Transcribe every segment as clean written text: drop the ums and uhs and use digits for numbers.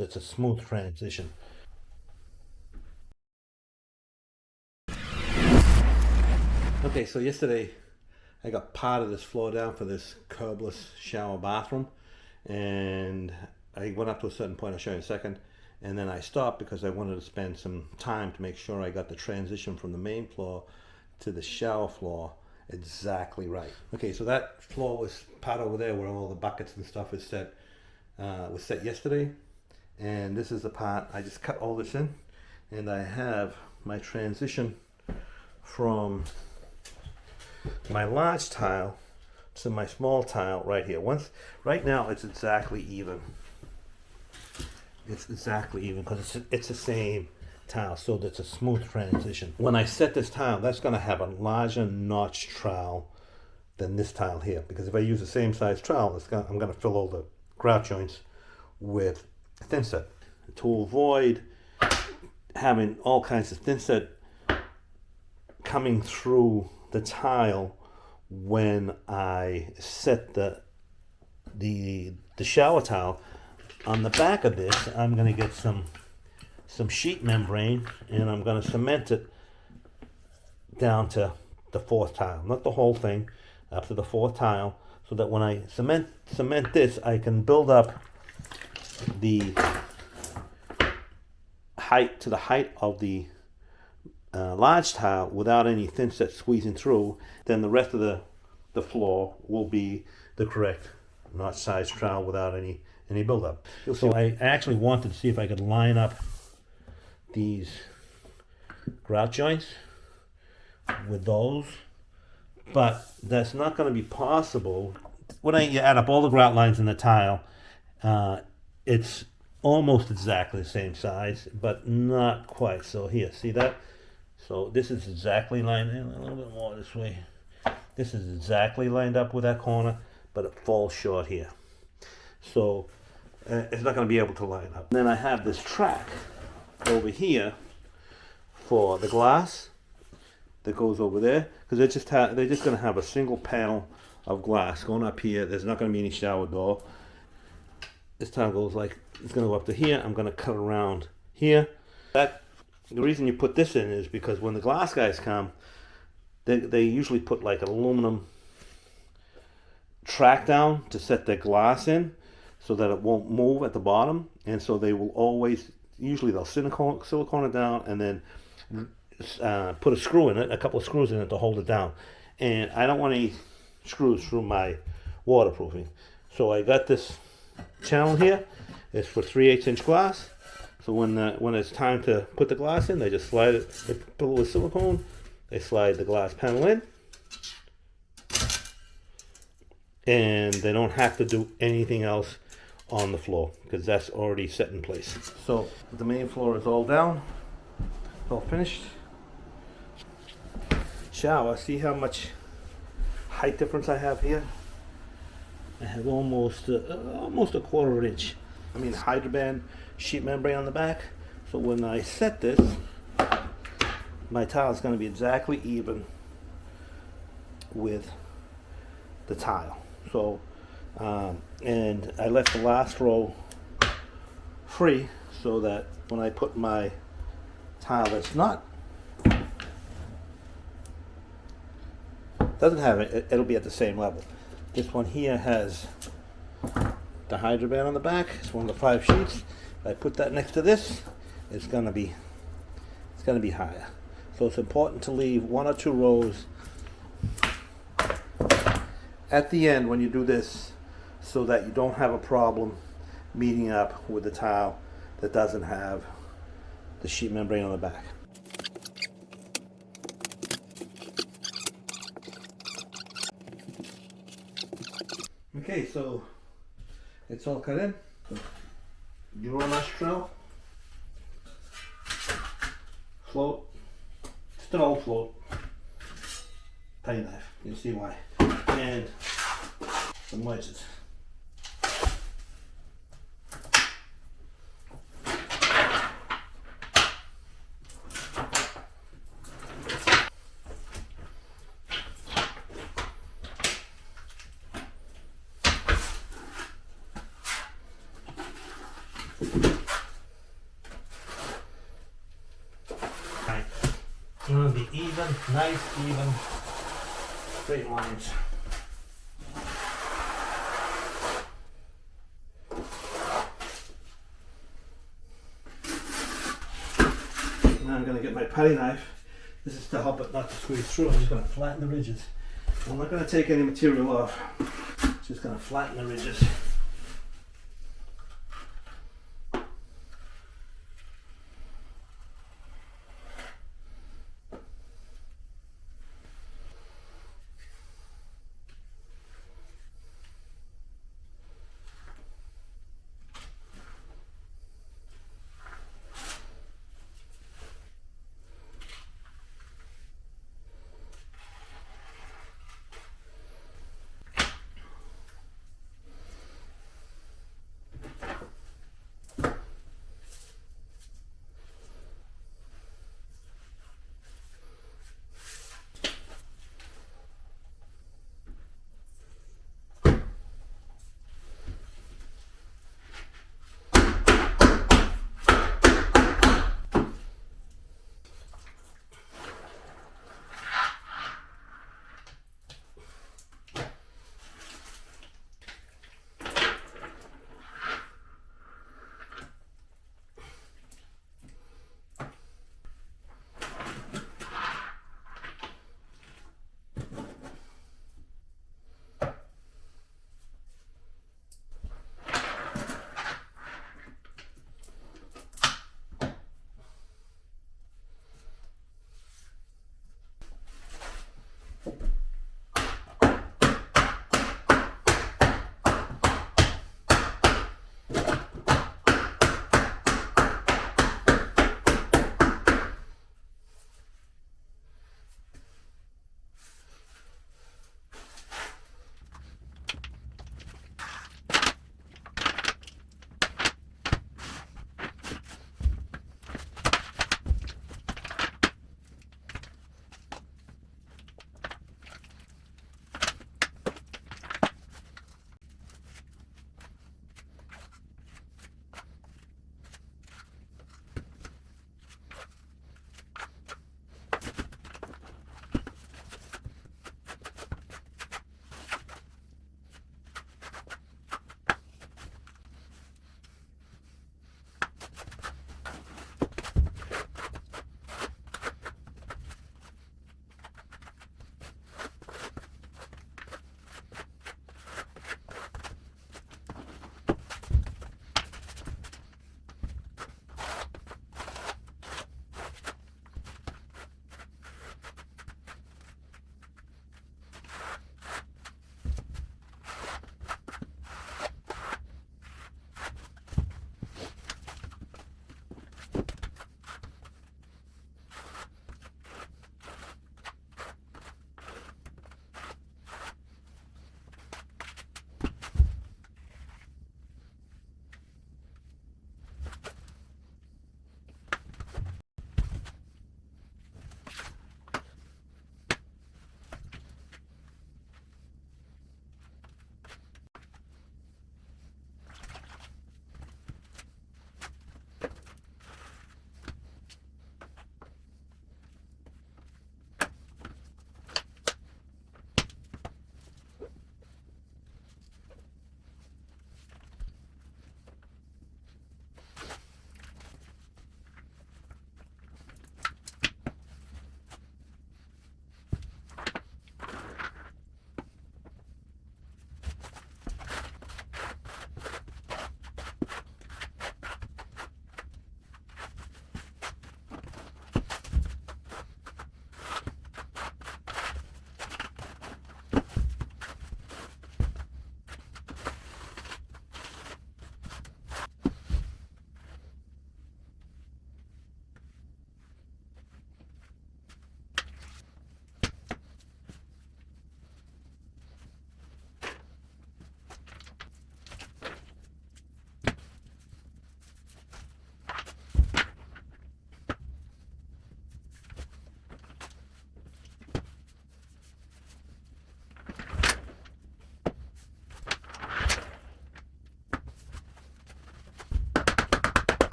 It's a smooth transition. Okay, so yesterday I got part of this floor down for this curbless shower bathroom, and I went up to a certain point, I'll show you in a second, and then I stopped because I wanted to spend some time to make sure I got the transition from the main floor to the shower floor exactly right. Okay, so that floor was part over there where all the buckets and stuff is set, was set yesterday, and this is the part I just cut all this in, and I have my transition from my large tile to my small tile right here. Right now it's exactly even. It's exactly even because it's the same tile, so that's a smooth transition. When I set this tile, that's going to have a larger notch trowel than this tile here, because if I use the same size trowel, I'm going to fill all the grout joints with Thinset. To avoid having all kinds of Thinset coming through the tile when I set the shower tile, on the back of this I'm going to get some sheet membrane, and I'm going to cement it down to the fourth tile, not the whole thing, up to the fourth tile, so that when I cement this, I can build up the height to the height of the large tile without any Thinset squeezing through. Then the rest of the floor will be the correct notch size trowel without any buildup. So I actually wanted to see if I could line up these grout joints with those, but that's not going to be possible. When you add up all the grout lines in the tile, it's almost exactly the same size, but not quite. So here, see that? So this is exactly lined in, a little bit more this way. This is exactly lined up with that corner, but it falls short here. So it's not going to be able to line up. And then I have this track over here for the glass that goes over there, because they're just going to have a single panel of glass going up here. There's not going to be any shower door. This tile goes like, it's going to go up to here. I'm going to cut around here. The reason you put this in is because when the glass guys come, they usually put like an aluminum track down to set their glass in so that it won't move at the bottom, and so they will always, usually they'll silicone it down and then put a screw in it, a couple of screws in it to hold it down. And I don't want any screws through my waterproofing. So I got this channel here. It's for 3/8 inch glass. So when it's time to put the glass in, they just slide it, they fill it with silicone, they slide the glass panel in, and they don't have to do anything else on the floor because that's already set in place. So the main floor is all down, it's all finished. Shower, see how much height difference I have here? I have almost a quarter inch. I mean, Hydroband sheet membrane on the back. So when I set this, my tile is going to be exactly even with the tile. So, and I left the last row free so that when I put my tile that's doesn't have it, it'll be at the same level. This one here has the Hydroband on the back. It's one of the 5 sheets. If I put that next to this, it's gonna be higher. So it's important to leave 1 or 2 rows at the end when you do this, so that you don't have a problem meeting up with the tile that doesn't have the sheet membrane on the back. Okay, so it's all cut in. Euro mesh trail, float, just an old float, penny knife, you can see why, and some wedges. even, nice, even, straight lines. Now I'm going to get my putty knife. This is to help it not to squeeze through. I'm just going to flatten the ridges. I'm not going to take any material off. Just going to flatten the ridges.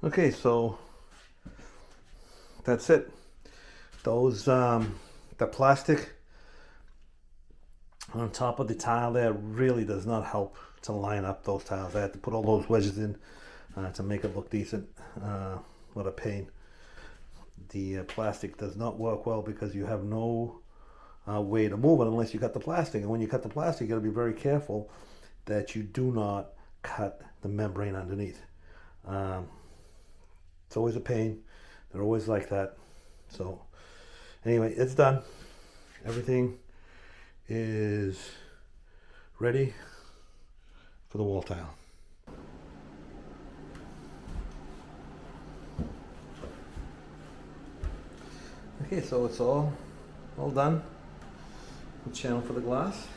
Okay, so that's it. Those the plastic on top of the tile there really does not help to line up those tiles. I had to put all those wedges in to make it look decent. What a pain. The plastic does not work well because you have no way to move it unless you cut the plastic. And when you cut the plastic, you got to be very careful that you do not cut the membrane underneath. It's always a pain. They're always like that. So anyway, it's done. Everything is ready for the wall tile. Okay, so it's all done. The channel for the glass.